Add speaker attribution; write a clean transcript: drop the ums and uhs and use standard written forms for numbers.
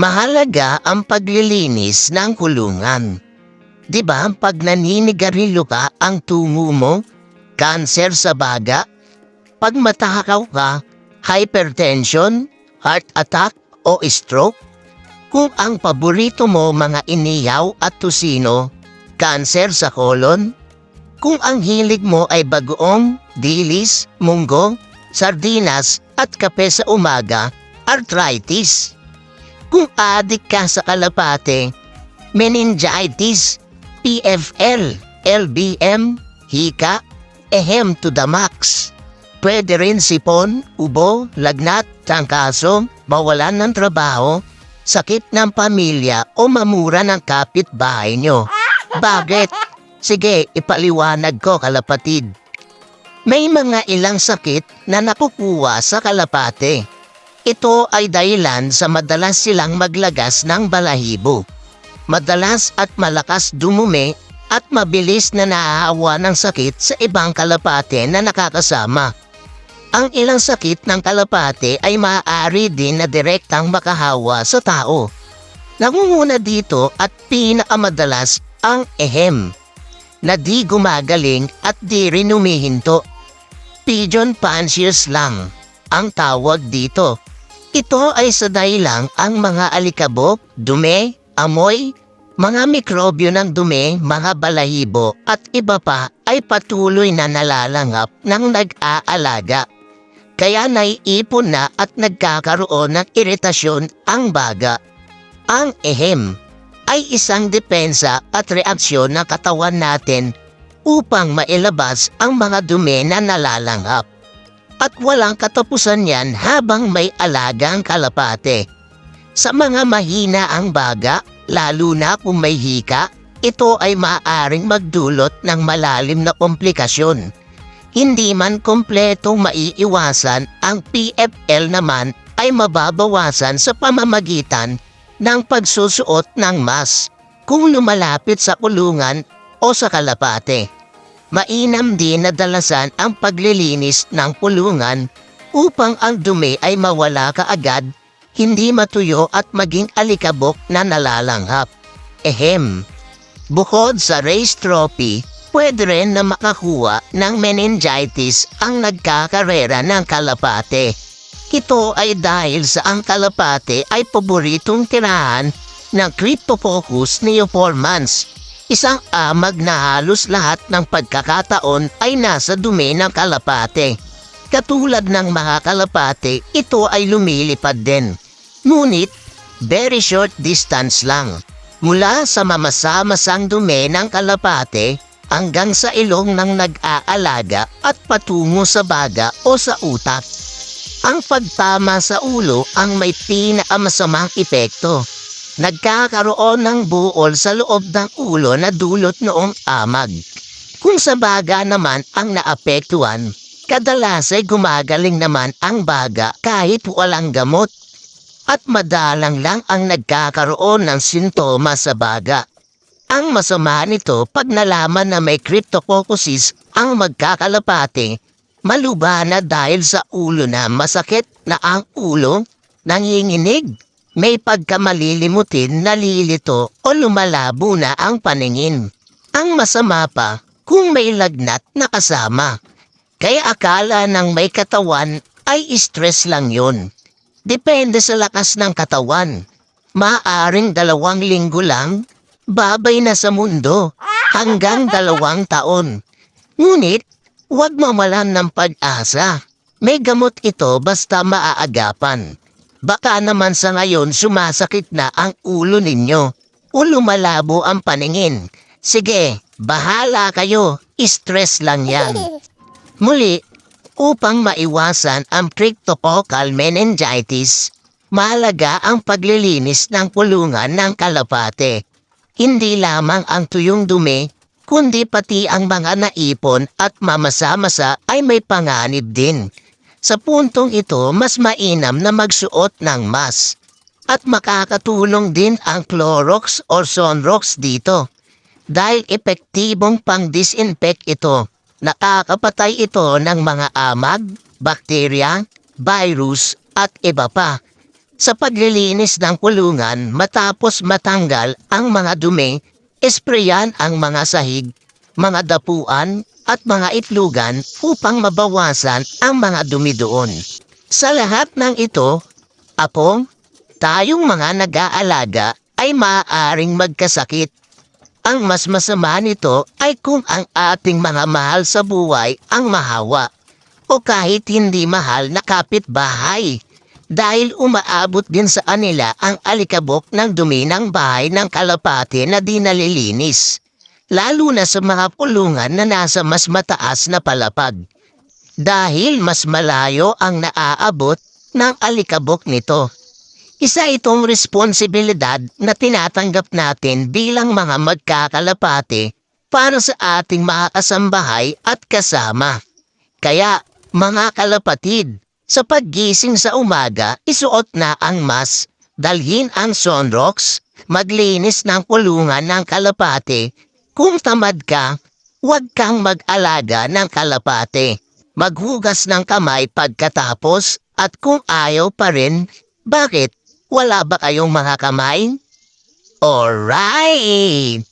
Speaker 1: Mahalaga ang paglilinis ng kulungan. 'Di ba pag naninigarilyo ka ang tungo mo, kanser sa baga, pag matakaw ka, hypertension, heart attack o stroke? Kung ang paborito mo mga inihaw at tusino, kanser sa kolon? Kung ang hilig mo ay bagoong, dilis, munggo, sardinas at kape sa umaga, arthritis. Kung adik ka sa kalapate, meningitis, PFL, LBM, hika, ehem to the max. Pwede rin sipon, ubo, lagnat, trangkaso, mawalan ng trabaho, sakit ng pamilya o mamura ng kapitbahay nyo. Bakit? Sige, ipaliwanag ko kalapatid. May mga ilang sakit na nakukuha sa kalapate. Ito ay dahilan sa madalas silang maglagas ng balahibo. Madalas at malakas dumumi at mabilis na naahawa ng sakit sa ibang kalapate na nakakasama. Ang ilang sakit ng kalapate ay maaari din na direktang makahawa sa tao. Nangunguna dito at pinakamadalas ang ehem, na di gumagaling at di rin humihinto. Pigeon pansiers lang ang tawag dito. Ito ay sa dahilang ang mga alikabok, dumi, amoy, mga mikrobyo ng dumi, mga balahibo at iba pa ay patuloy na nalalangap ng nag-aalaga. Kaya naiipon na at nagkakaroon ng iritasyon ang baga. Ang ehem ay isang depensa at reaksyon ng katawan natin upang mailabas ang mga dumi na nalalangap. At walang katapusan yan habang may alagang kalapate. Sa mga mahina ang baga, lalo na kung may hika, ito ay maaaring magdulot ng malalim na komplikasyon. Hindi man kompletong maiiwasan, ang PFL naman ay mababawasan sa pamamagitan ng pagsusuot ng mask kung lumalapit sa kulungan o sa kalapate. Mainam din na dalasan ang paglilinis ng kulungan upang ang dumi ay mawala kaagad, hindi matuyo at maging alikabok na nalalanghap. Ehem. Bukod sa race trophy, pwede rin na makakuha ng meningitis ang nagkakarera ng kalapate. Ito ay dahil sa ang kalapate ay paboritong tirahan ng Cryptococcus neoformans. Isang amag na halos lahat ng pagkakataon ay nasa dumi ng kalapate. Katulad ng mga kalapate, ito ay lumilipad din. Ngunit, very short distance lang. Mula sa mamasa-masang dumi ng kalapate hanggang sa ilong ng nag-aalaga at patungo sa baga o sa utak. Ang pagtama sa ulo ang may pinakamasamang epekto. Nagkakaroon ng buol sa loob ng ulo na dulot noong amag. Kung sa baga naman ang naapektuhan, kadalas ay gumagaling naman ang baga kahit walang gamot. At madalang lang ang nagkakaroon ng sintomas sa baga. Ang masama nito pag nalaman na may cryptococcosis ang magkakalapate, maluba na dahil sa ulo na masakit na ang ulo, nanginginig. May pagkamalilimutin, nalilito o lumalabo na ang paningin. Ang masama pa kung may lagnat na kasama. Kaya akala ng may katawan ay stress lang yon. Depende sa lakas ng katawan. Maaring 2 linggo lang, babay na sa mundo hanggang 2 taon. Ngunit, huwag mawalan ng pag-asa. May gamot ito basta maaagapan. Baka naman sa ngayon sumasakit na ang ulo ninyo o lumalabo ang paningin. Sige, bahala kayo, stress lang yan. Muli, upang maiwasan ang cryptococcal meningitis, mahalaga ang paglilinis ng kulungan ng kalapate. Hindi lamang ang tuyong dumi, kundi pati ang mga naipon at mamasa-masa ay may panganib din. Sa puntong ito, mas mainam na magsuot ng mask. At makakatulong din ang Clorox or Sunrox dito. Dahil epektibong pang-disinfect ito, nakakapatay ito ng mga amag, bakterya, virus at iba pa. Sa paglilinis ng kulungan matapos matanggal ang mga dumi, espreyan ang mga sahig, mga dapuan at mga itlugan upang mabawasan ang mga dumi doon. Sa lahat ng ito, apong, tayong mga nag-aalaga ay maaaring magkasakit. Ang mas masama nito ay kung ang ating mga mahal sa buhay ang mahawa o kahit hindi mahal na kapitbahay dahil umaabot din sa kanila ang alikabok ng dumi ng bahay ng kalapate na di nalilinis, lalo na sa mga kulungan na nasa mas mataas na palapag dahil mas malayo ang naaabot ng alikabok nito. Isa itong responsibilidad na tinatanggap natin bilang mga magkakalapate para sa ating mga kasambahay at kasama. Kaya, mga kalapatid, sa paggising sa umaga, isuot na ang mask, dalhin ang sunrocks, maglinis ng kulungan ng kalapate. Kung tamad ka, huwag kang mag-alaga ng kalapate. Maghugas ng kamay pagkatapos at kung ayaw pa rin, bakit? Wala ba kayong mga kamay? Alright!